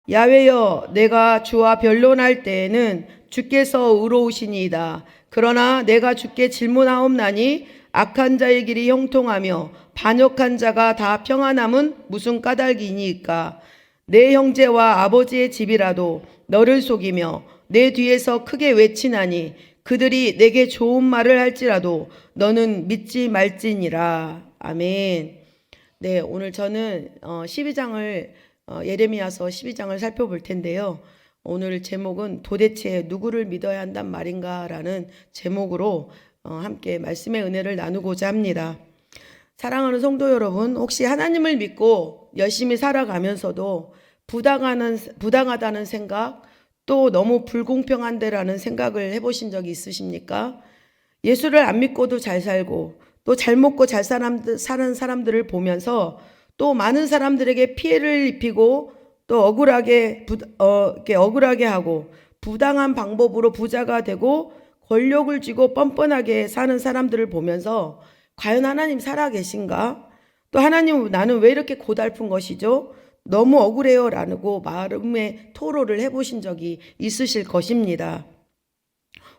야훼여, 내가 주와 변론할 때에는 주께서 의로우시니이다. 그러나 내가 주께 질문하옵나니 악한 자의 길이 형통하며 반역한 자가 다 평안함은 무슨 까닭이니까. 내 형제와 아버지의 집이라도 너를 속이며 내 뒤에서 크게 외치나니 그들이 내게 좋은 말을 할지라도 너는 믿지 말지니라. 아멘. 네, 오늘 저는 12장을 예레미야서 12장을 살펴볼 텐데요. 오늘 제목은 도대체 누구를 믿어야 한단 말인가 라는 제목으로 함께 말씀의 은혜를 나누고자 합니다. 사랑하는 성도 여러분, 혹시 하나님을 믿고 열심히 살아가면서도 부당하다는 생각, 또 너무 불공평한데라는 생각을 해보신 적이 있으십니까? 예수를 안 믿고도 잘 살고 또 잘 먹고 잘 사는 사람들을 보면서 또 많은 사람들에게 피해를 입히고 또 이렇게 억울하게 하고 부당한 방법으로 부자가 되고 권력을 쥐고 뻔뻔하게 사는 사람들을 보면서 과연 하나님 살아계신가? 또 하나님, 나는 왜 이렇게 고달픈 것이죠? 너무 억울해요 라고 마음의 토로를 해보신 적이 있으실 것입니다.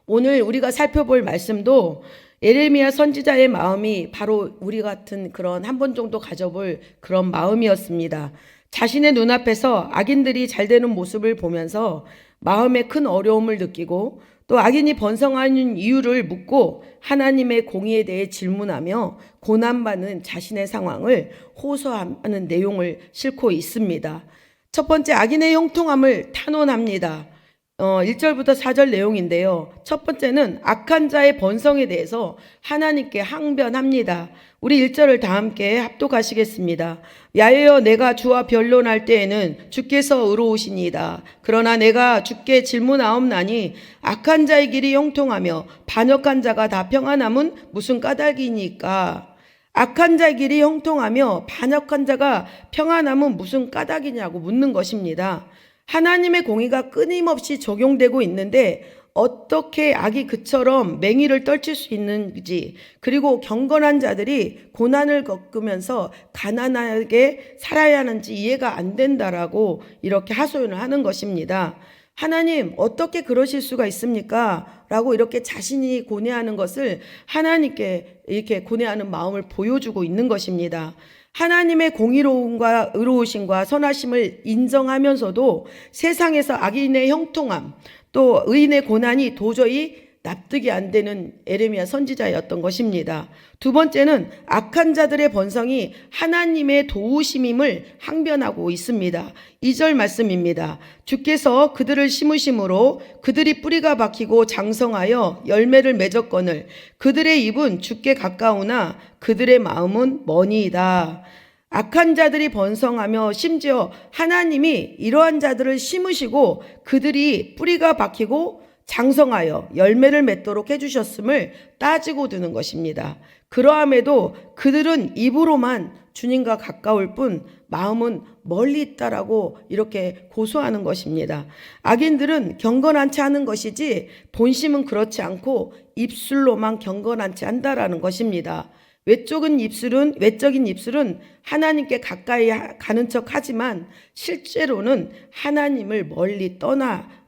오늘 우리가 살펴볼 말씀도 예레미야 선지자의 마음이 바로 우리 같은 그런 한 번 정도 가져볼 그런 마음이었습니다. 자신의 눈앞에서 악인들이 잘 되는 모습을 보면서 마음에 큰 어려움을 느끼고 또 악인이 번성하는 이유를 묻고 하나님의 공의에 대해 질문하며 고난받는 자신의 상황을 호소하는 내용을 싣고 있습니다. 첫 번째, 악인의 형통함을 탄원합니다. 1절부터 4절 내용인데요. 첫 번째는 악한 자의 번성에 대해서 하나님께 항변합니다. 우리 1절을 다 함께 합독하시겠습니다. 야훼여, 내가 주와 변론할 때에는 주께서 의로우시니이다. 그러나 내가 주께 질문하옵나니 악한 자의 길이 형통하며 반역한 자가 다 평안함은 무슨 까닭이니까. 악한 자의 길이 형통하며 반역한 자가 평안함은 무슨 까닭이냐고 묻는 것입니다. 하나님의 공의가 끊임없이 적용되고 있는데 어떻게 악이 그처럼 맹위를 떨칠 수 있는지, 그리고 경건한 자들이 고난을 겪으면서 가난하게 살아야 하는지 이해가 안 된다라고 이렇게 하소연을 하는 것입니다. 하나님, 어떻게 그러실 수가 있습니까? 라고 이렇게 자신이 고뇌하는 것을 하나님께 이렇게 고뇌하는 마음을 보여주고 있는 것입니다. 하나님의 공의로움과 의로우심과 선하심을 인정하면서도 세상에서 악인의 형통함, 또 의인의 고난이 도저히 납득이 안 되는 예레미야 선지자였던 것입니다. 두 번째는 악한 자들의 번성이 하나님의 도우심임을 항변하고 있습니다. 2절 말씀입니다. 주께서 그들을 심으심으로 그들이 뿌리가 박히고 장성하여 열매를 맺었거늘 그들의 입은 주께 가까우나 그들의 마음은 머니이다. 악한 자들이 번성하며 심지어 하나님이 이러한 자들을 심으시고 그들이 뿌리가 박히고 장성하여 열매를 맺도록 해주셨음을 따지고 드는 것입니다. 그러함에도 그들은 입으로만 주님과 가까울 뿐 마음은 멀리 있다라고 이렇게 고소하는 것입니다. 악인들은 경건한치 않은 것이지 본심은 그렇지 않고 입술로만 경건한치 않다라는 것입니다. 외적인 입술은 하나님께 가까이 가는 척 하지만 실제로는 하나님을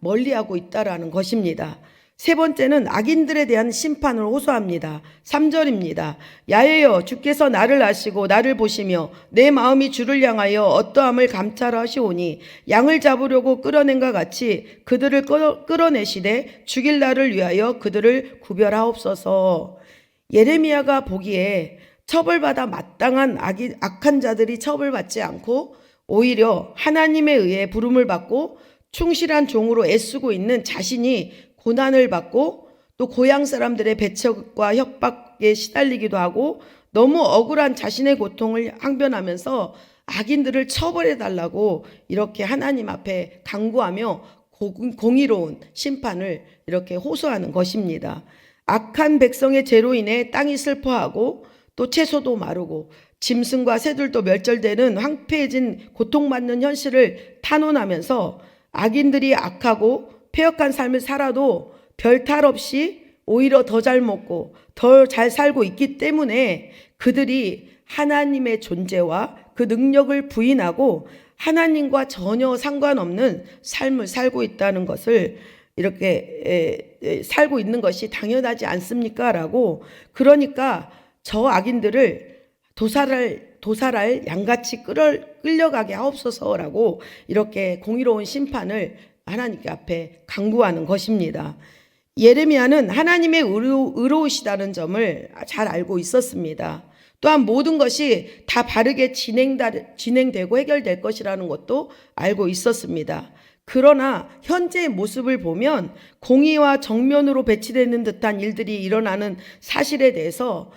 멀리하고 있다라는 것입니다. 세 번째는 악인들에 대한 심판을 호소합니다. 3절입니다. 야훼여, 주께서 나를 아시고 나를 보시며 내 마음이 주를 향하여 어떠함을 감찰하시오니 양을 잡으려고 끌어낸과 같이 그들을 끌어내시되 죽일 날을 위하여 그들을 구별하옵소서. 예레미야가 보기에 처벌받아 마땅한 악한 자들이 처벌받지 않고 오히려 하나님에 의해 부름을 받고 충실한 종으로 애쓰고 있는 자신이 고난을 받고 또 고향 사람들의 배척과 협박에 시달리기도 하고 너무 억울한 자신의 고통을 항변하면서 악인들을 처벌해달라고 이렇게 하나님 앞에 간구하며 공의로운 심판을 이렇게 호소하는 것입니다. 악한 백성의 죄로 인해 땅이 슬퍼하고 또 채소도 마르고 짐승과 새들도 멸절되는 황폐해진 고통받는 현실을 탄원하면서 악인들이 악하고 폐역한 삶을 살아도 별 탈 없이 오히려 더 잘 먹고 더 잘 살고 있기 때문에 그들이 하나님의 존재와 그 능력을 부인하고 하나님과 전혀 상관없는 삶을 살고 있다는 것을 이렇게 살고 있는 것이 당연하지 않습니까? 라고, 그러니까 저 악인들을 도살할 양같이 끌려가게 하옵소서라고 이렇게 공의로운 심판을 하나님께 앞에 강구하는 것입니다. 예레미야는 하나님의 의로우시다는 점을 잘 알고 있었습니다. 또한 모든 것이 다 바르게 진행되고 해결될 것이라는 것도 알고 있었습니다. 그러나 현재의 모습을 보면 공의와 정면으로 배치되는 듯한 일들이 일어나는 사실에 대해서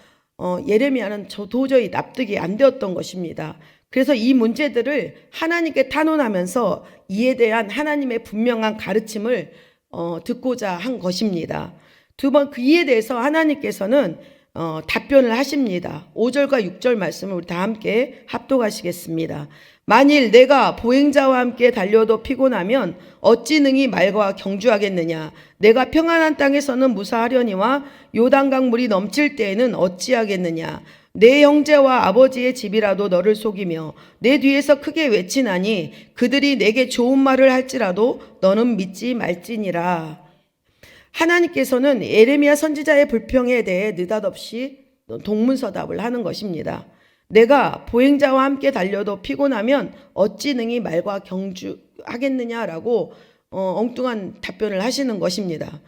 예레미야는 도저히 납득이 안 되었던 것입니다. 그래서 이 문제들을 하나님께 탄원하면서 이에 대한 하나님의 분명한 가르침을 듣고자 한 것입니다. 두 번 이에 대해서 하나님께서는 답변을 하십니다. 5절과 6절 말씀을 우리 다 함께 합독하시겠습니다. 만일 내가 보행자와 함께 달려도 피곤하면 어찌 능히 말과 경주하겠느냐. 내가 평안한 땅에서는 무사하려니와 요단강 물이 넘칠 때에는 어찌하겠느냐. 내 형제와 아버지의 집이라도 너를 속이며 내 뒤에서 크게 외치나니 그들이 내게 좋은 말을 할지라도 너는 믿지 말지니라. 하나님께서는 예레미야 선지자의 불평에 대해 느닷없이 동문서답을 하는 것입니다. 내가 보행자와 함께 달려도 피곤하면 어찌 능히 말과 경주하겠느냐라고 엉뚱한 답변을 하시는 것입니다.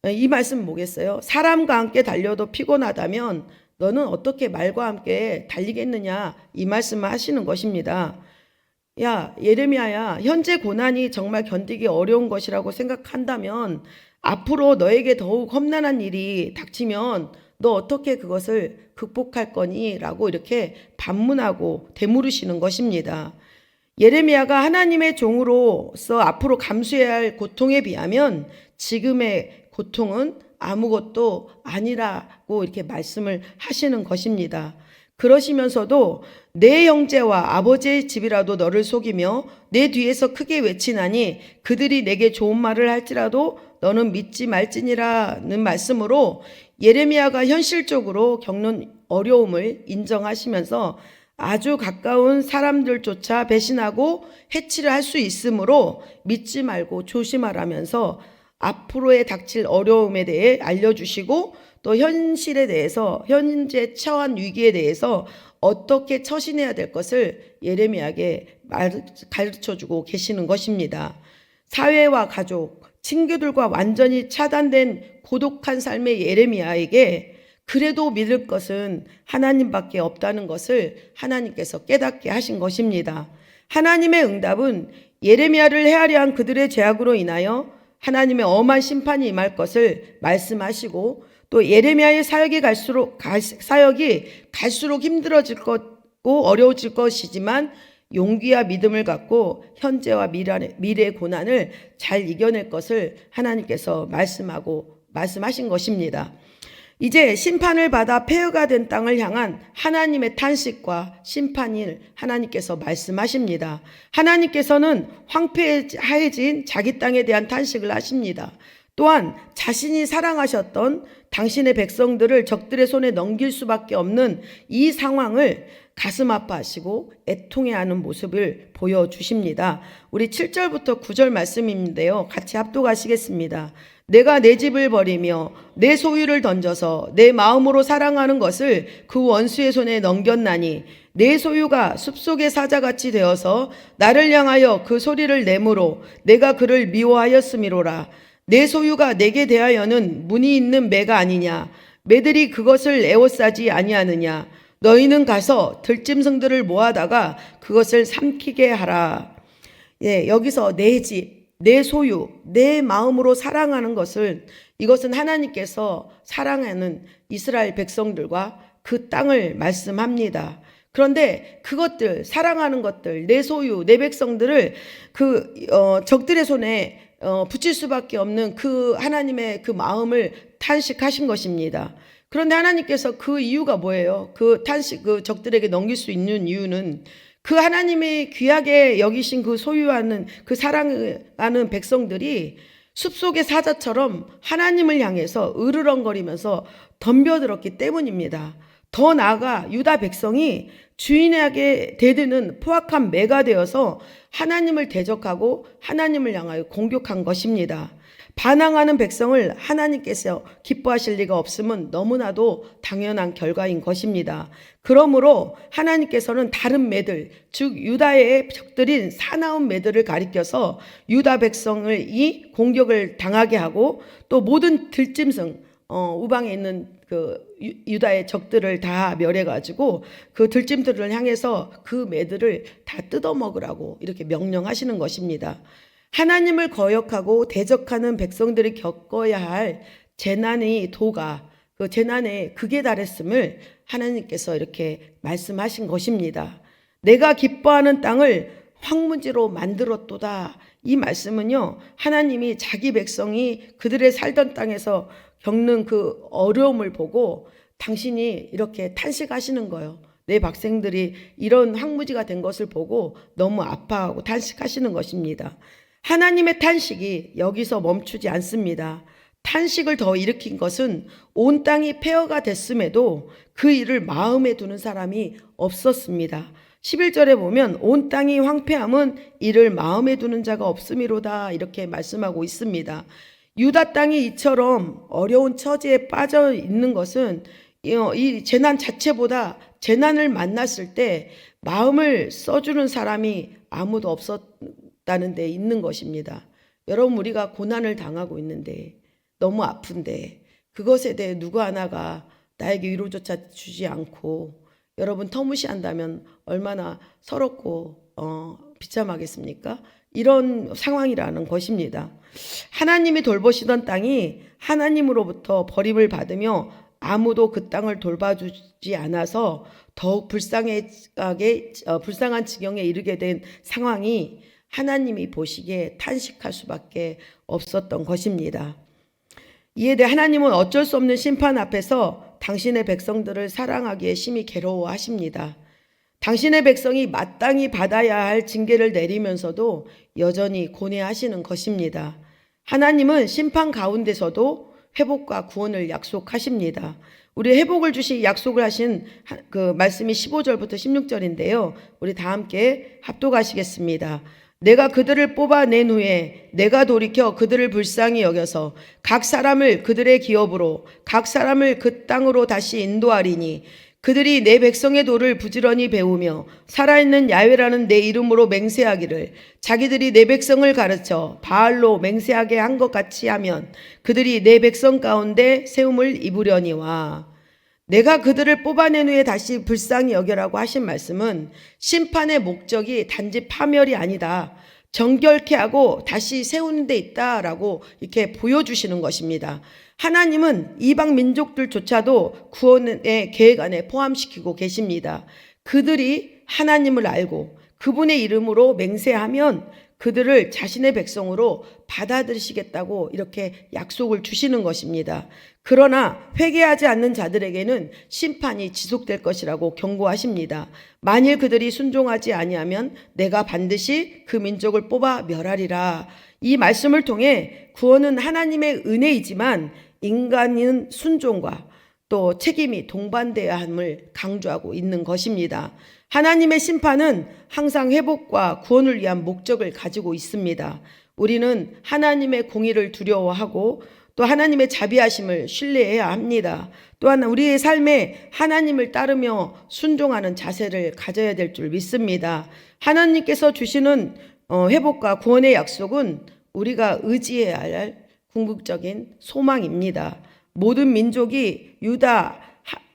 이 말씀은 뭐겠어요? 사람과 함께 달려도 피곤하다면 너는 어떻게 말과 함께 달리겠느냐, 이 말씀을 하시는 것입니다. 야, 예레미야야, 현재 고난이 정말 견디기 어려운 것이라고 생각한다면 앞으로 너에게 더욱 험난한 일이 닥치면 너 어떻게 그것을 극복할 거니? 라고 이렇게 반문하고 되물으시는 것입니다. 예레미야가 하나님의 종으로서 앞으로 감수해야 할 고통에 비하면 지금의 고통은 아무것도 아니라고 이렇게 말씀을 하시는 것입니다. 그러시면서도 내 형제와 아버지의 집이라도 너를 속이며 내 뒤에서 크게 외치나니 그들이 내게 좋은 말을 할지라도 너는 믿지 말지니라는 말씀으로 예레미야가 현실적으로 겪는 어려움을 인정하시면서 아주 가까운 사람들조차 배신하고 해치를 할 수 있으므로 믿지 말고 조심하라면서 앞으로의 닥칠 어려움에 대해 알려주시고 또 현실에 대해서 현재 처한 위기에 대해서 어떻게 처신해야 될 것을 예레미야에게 가르쳐주고 계시는 것입니다. 사회와 가족, 친구들과 완전히 차단된 고독한 삶의 예레미야에게 그래도 믿을 것은 하나님밖에 없다는 것을 하나님께서 깨닫게 하신 것입니다. 하나님의 응답은 예레미야를 헤아려 한 그들의 죄악으로 인하여 하나님의 엄한 심판이 임할 것을 말씀하시고 또 예레미야의 사역이 갈수록 힘들어질 것고 어려워질 것이지만 용기와 믿음을 갖고 현재와 미래의 고난을 잘 이겨낼 것을 하나님께서 말씀하신 것입니다. 이제 심판을 받아 폐허가 된 땅을 향한 하나님의 탄식과 심판을 하나님께서 말씀하십니다. 하나님께서는 황폐해진 자기 땅에 대한 탄식을 하십니다. 또한 자신이 사랑하셨던 당신의 백성들을 적들의 손에 넘길 수밖에 없는 이 상황을 가슴 아파하시고 애통해하는 모습을 보여주십니다. 우리 7절부터 9절 말씀인데요. 같이 합독하시겠습니다. 내가 내 집을 버리며 내 소유를 던져서 내 마음으로 사랑하는 것을 그 원수의 손에 넘겼나니 내 소유가 숲속의 사자같이 되어서 나를 향하여 그 소리를 내므로 내가 그를 미워하였음이로라. 내 소유가 내게 대하여는 문이 있는 매가 아니냐. 매들이 그것을 에워싸지 아니하느냐. 너희는 가서 들짐승들을 모아다가 그것을 삼키게 하라. 예, 여기서 내 집, 내 소유, 내 마음으로 사랑하는 것을, 이것은 하나님께서 사랑하는 이스라엘 백성들과 그 땅을 말씀합니다. 그런데 그것들, 사랑하는 것들, 내 소유, 내 백성들을 적들의 손에 붙일 수밖에 없는 그 하나님의 그 마음을 탄식하신 것입니다. 그런데 하나님께서 그 이유가 뭐예요? 그 적들에게 넘길 수 있는 이유는 그 하나님의 귀하게 여기신 그 소유하는 그 사랑하는 백성들이 숲속의 사자처럼 하나님을 향해서 으르렁거리면서 덤벼들었기 때문입니다. 더 나아가 유다 백성이 주인에게 대드는 포악한 매가 되어서 하나님을 대적하고 하나님을 향하여 공격한 것입니다. 반항하는 백성을 하나님께서 기뻐하실 리가 없음은 너무나도 당연한 결과인 것입니다. 그러므로 하나님께서는 다른 매들, 즉 유다의 적들인 사나운 매들을 가리켜서 유다 백성을 이 공격을 당하게 하고 또 모든 들짐승, 우방에 있는 그 유다의 적들을 다 멸해가지고 그 들짐들을 향해서 그 매들을 다 뜯어먹으라고 이렇게 명령하시는 것입니다. 하나님을 거역하고 대적하는 백성들이 겪어야 할 재난의 도가 그 재난의 극에 달했음을 하나님께서 이렇게 말씀하신 것입니다. 내가 기뻐하는 땅을 황무지로 만들었도다. 이 말씀은요, 하나님이 자기 백성이 그들의 살던 땅에서 겪는 그 어려움을 보고 당신이 이렇게 탄식하시는 거예요. 내 백성들이 이런 황무지가 된 것을 보고 너무 아파하고 탄식하시는 것입니다. 하나님의 탄식이 여기서 멈추지 않습니다. 탄식을 더 일으킨 것은 온 땅이 폐허가 됐음에도 그 일을 마음에 두는 사람이 없었습니다. 11절에 보면 온 땅이 황폐함은 이를 마음에 두는 자가 없음이로다 이렇게 말씀하고 있습니다. 유다 땅이 이처럼 어려운 처지에 빠져 있는 것은 이 재난 자체보다 재난을 만났을 때 마음을 써주는 사람이 아무도 없었다는 데 있는 것입니다. 여러분, 우리가 고난을 당하고 있는데 너무 아픈데 그것에 대해 누구 하나가 나에게 위로조차 주지 않고 여러분 터무시한다면 얼마나 서럽고 비참하겠습니까? 이런 상황이라는 것입니다. 하나님이 돌보시던 땅이 하나님으로부터 버림을 받으며 아무도 그 땅을 돌봐주지 않아서 더욱 불쌍한 지경에 이르게 된 상황이 하나님이 보시기에 탄식할 수밖에 없었던 것입니다. 이에 대해 하나님은 어쩔 수 없는 심판 앞에서 당신의 백성들을 사랑하기에 심히 괴로워하십니다. 당신의 백성이 마땅히 받아야 할 징계를 내리면서도 여전히 고뇌하시는 것입니다. 하나님은 심판 가운데서도 회복과 구원을 약속하십니다. 우리 회복을 주시 약속을 하신 그 말씀이 15절부터 16절인데요. 우리 다 함께 합독하시겠습니다. 내가 그들을 뽑아낸 후에 내가 돌이켜 그들을 불쌍히 여겨서 각 사람을 그들의 기업으로 각 사람을 그 땅으로 다시 인도하리니 그들이 내 백성의 도를 부지런히 배우며 살아있는 야훼라는 내 이름으로 맹세하기를 자기들이 내 백성을 가르쳐 바알로 맹세하게 한 것 같이 하면 그들이 내 백성 가운데 세움을 입으려니와. 내가 그들을 뽑아낸 후에 다시 불쌍히 여겨라고 하신 말씀은 심판의 목적이 단지 파멸이 아니다. 정결케 하고 다시 세우는 데 있다라고 이렇게 보여주시는 것입니다. 하나님은 이방 민족들조차도 구원의 계획 안에 포함시키고 계십니다. 그들이 하나님을 알고 그분의 이름으로 맹세하면 그들을 자신의 백성으로 받아들이시겠다고 이렇게 약속을 주시는 것입니다. 그러나 회개하지 않는 자들에게는 심판이 지속될 것이라고 경고하십니다. 만일 그들이 순종하지 아니하면 내가 반드시 그 민족을 뽑아 멸하리라. 이 말씀을 통해 구원은 하나님의 은혜이지만 인간은 순종과 또 책임이 동반돼야 함을 강조하고 있는 것입니다. 하나님의 심판은 항상 회복과 구원을 위한 목적을 가지고 있습니다. 우리는 하나님의 공의를 두려워하고 또 하나님의 자비하심을 신뢰해야 합니다. 또한 우리의 삶에 하나님을 따르며 순종하는 자세를 가져야 될 줄 믿습니다. 하나님께서 주시는 회복과 구원의 약속은 우리가 의지해야 할 궁극적인 소망입니다. 모든 민족이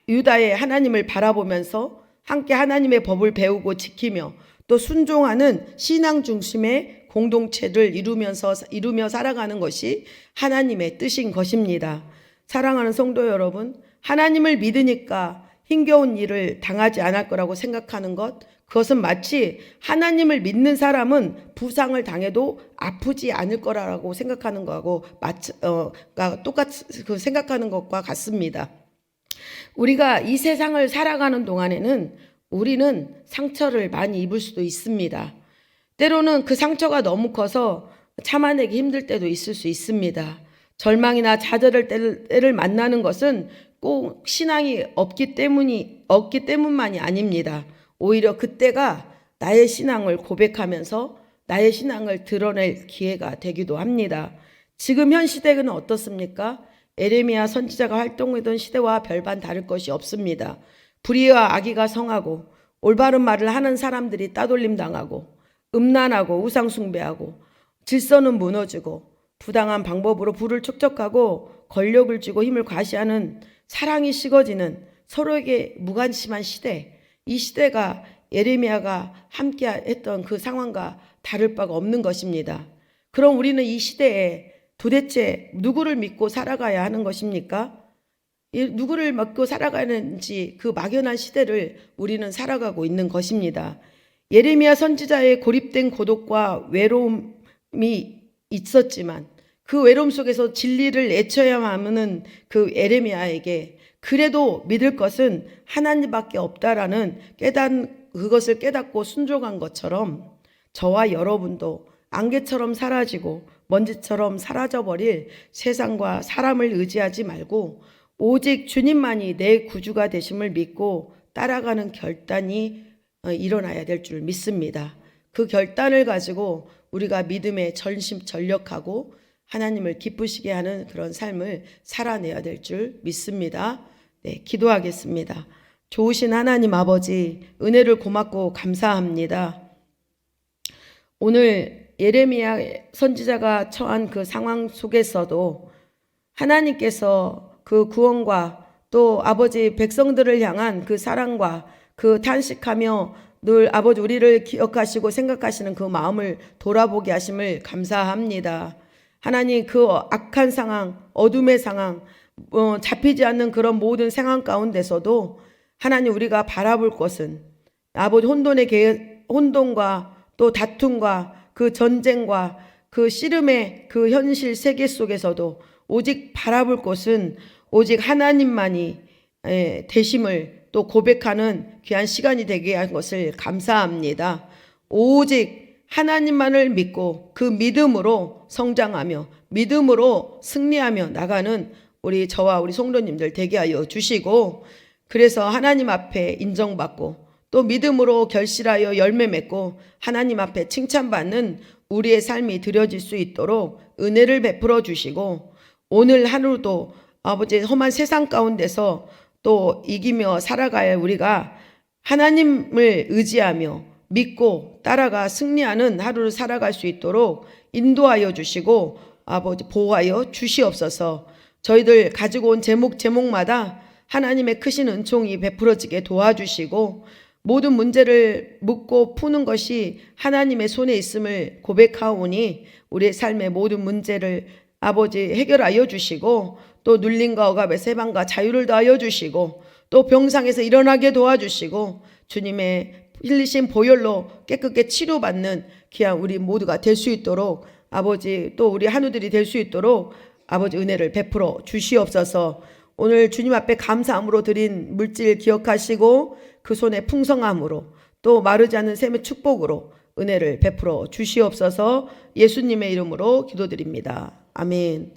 유다의 하나님을 바라보면서 함께 하나님의 법을 배우고 지키며 또 순종하는 신앙 중심의 공동체를 이루며 살아가는 것이 하나님의 뜻인 것입니다. 사랑하는 성도 여러분, 하나님을 믿으니까 힘겨운 일을 당하지 않을 거라고 생각하는 것, 그것은 마치 하나님을 믿는 사람은 부상을 당해도 아프지 않을 거라고 생각하는 거하고 똑같이 생각하는 것과 같습니다. 우리가 이 세상을 살아가는 동안에는 우리는 상처를 많이 입을 수도 있습니다. 때로는 그 상처가 너무 커서 참아내기 힘들 때도 있을 수 있습니다. 절망이나 좌절할 때를 만나는 것은 꼭 신앙이 없기 때문만이 아닙니다. 오히려 그때가 나의 신앙을 고백하면서 나의 신앙을 드러낼 기회가 되기도 합니다. 지금 현 시대는 어떻습니까? 에레미야 선지자가 활동하던 시대와 별반 다를 것이 없습니다. 불의와 악의가 성하고 올바른 말을 하는 사람들이 따돌림 당하고 음란하고 우상 숭배하고 질서는 무너지고 부당한 방법으로 부를 축적하고 권력을 쥐고 힘을 과시하는 사랑이 식어지는 서로에게 무관심한 시대, 이 시대가 예레미야가 함께 했던 그 상황과 다를 바가 없는 것입니다. 그럼 우리는 이 시대에 도대체 누구를 믿고 살아가야 하는 것입니까? 누구를 믿고 살아가는지 그 막연한 시대를 우리는 살아가고 있는 것입니다. 예레미야 선지자의 고립된 고독과 외로움이 있었지만 그 외로움 속에서 진리를 애쳐야만 하는 그 예레미야에게 그래도 믿을 것은 하나님밖에 없다라는 그것을 깨닫고 순종한 것처럼 저와 여러분도 안개처럼 사라지고 먼지처럼 사라져버릴 세상과 사람을 의지하지 말고 오직 주님만이 내 구주가 되심을 믿고 따라가는 결단이 일어나야 될 줄 믿습니다. 그 결단을 가지고 우리가 믿음에 전심전력하고 하나님을 기쁘시게 하는 그런 삶을 살아내야 될 줄 믿습니다. 네, 기도하겠습니다. 좋으신 하나님 아버지, 은혜를 고맙고 감사합니다. 오늘 예레미야 선지자가 처한 그 상황 속에서도 하나님께서 그 구원과 또 아버지 백성들을 향한 그 사랑과 그 탄식하며 늘 아버지 우리를 기억하시고 생각하시는 그 마음을 돌아보게 하심을 감사합니다. 하나님, 그 악한 상황, 어둠의 상황, 잡히지 않는 그런 모든 상황 가운데서도 하나님 우리가 바라볼 것은 아버지 혼돈과 또 다툼과 그 전쟁과 그 씨름의 그 현실 세계 속에서도 오직 바라볼 것은 오직 하나님만이 되심을 또 고백하는 귀한 시간이 되게 한 것을 감사합니다. 오직 하나님만을 믿고 그 믿음으로 성장하며 믿음으로 승리하며 나가는 저와 우리 성도님들 되게 하여 주시고, 그래서 하나님 앞에 인정받고 또 믿음으로 결실하여 열매 맺고 하나님 앞에 칭찬받는 우리의 삶이 드려질 수 있도록 은혜를 베풀어 주시고, 오늘 하루도 아버지 험한 세상 가운데서 또 이기며 살아갈 우리가 하나님을 의지하며 믿고 따라가 승리하는 하루를 살아갈 수 있도록 인도하여 주시고 아버지 보호하여 주시옵소서. 저희들 가지고 온 제목마다 하나님의 크신 은총이 베풀어지게 도와주시고 모든 문제를 묻고 푸는 것이 하나님의 손에 있음을 고백하오니 우리의 삶의 모든 문제를 아버지 해결하여 주시고 또 눌림과 억압에서 해방과 자유를 더하여 주시고 또 병상에서 일어나게 도와주시고 주님의 흘리신 보혈로 깨끗게 치료받는 귀한 우리 모두가 될 수 있도록 아버지 또 우리 한우들이 될 수 있도록 아버지 은혜를 베풀어 주시옵소서. 오늘 주님 앞에 감사함으로 드린 물질 기억하시고 그 손의 풍성함으로 또 마르지 않는 샘의 축복으로 은혜를 베풀어 주시옵소서. 예수님의 이름으로 기도드립니다. 아멘.